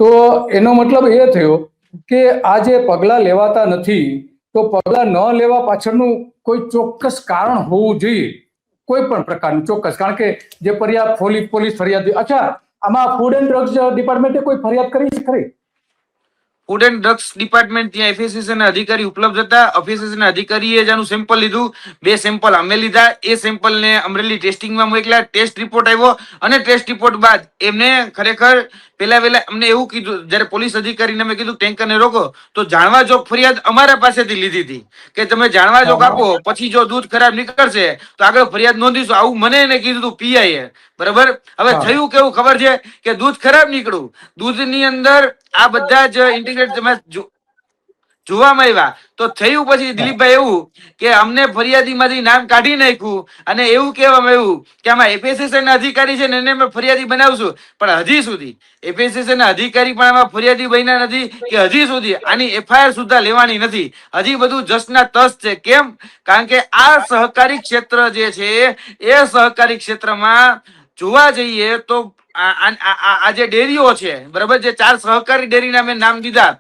તો એનો મતલબ એ થયો કે આ જે પગલાં લેવાતા નથી, તો પગલાં ન લેવા પાછળનું કોઈ ચોક્કસ કારણ હોવું જોઈએ, કોઈ પણ પ્રકારનું ચોક્કસ. કારણ કે જે ફરિયાદ પોલીસ ફરિયાદ, અચ્છા, આમાં ફૂડ એન્ડ ડ્રગ્સ ડિપાર્ટમેન્ટે કોઈ ફરિયાદ કરી છે ખરી? ફૂડ એન્ડ ડ્રગ્સ ડિપાર્ટમેન્ટ ત્યાં એફએસએસએ ના અધિકારી ઉપલબ્ધ હતા. એફએસએસએ ના અધિકારીએ જેનું સેમ્પલ લીધું, 2 સેમ્પલ અમે લીધા. એ સેમ્પલને અમરેલી ટેસ્ટિંગમાં મોકલ્યા. ટેસ્ટ રિપોર્ટ આવ્યો અને ટેસ્ટ રિપોર્ટ બાદ એમને ખરેખર પેલા અમને એવું કીધું, જ્યારે પોલીસ અધિકારીને મેં કીધું ટેન્કરને રોકો, તો જાણવા જોગ ફરિયાદ અમારા પાસેથી લીધી હતી કે તમે જાણવા જોગ આપો, પછી જો દૂધ ખરાબ નીકળશે તો આગળ ફરિયાદ નોંધીશું. આવું મને એને કીધું હતું પીઆઈએ. બરાબર. હવે થયું કેવું ખબર છે કે દૂધ ખરાબ નીકળ્યું. દૂધની અંદર આ બધા જ ઇન્ટિગ્રેટ તમે જોવામાં આવ્યા. તો થયું પછી દિલીપભાઈ એવું કે અમને ફરિયાદીમાંથી નામ કાઢી નાખ્યું અને એવું કહેવામાં આવ્યું કે આમાં એફએસએસએ ના અધિકારી છે ને એને અમે ફરિયાદી બનાવશું. પણ હજી સુધી એફએસએસએ ના અધિકારી પણ આમાં ફરિયાદી બન્યા નથી કે હજી સુધી આની એફઆઈઆર સુદ્ધા લેવાની નથી. હજી બધું જસના તસ છે. કેમ? કારણ કે આ સહકારી ક્ષેત્ર જે છે એ સહકારી ક્ષેત્રમાં જોવા જઈએ તો આ જે ડેરીઓ છે, બરાબર, જે 4 સહકારી ડેરીના મેં નામ દીધા,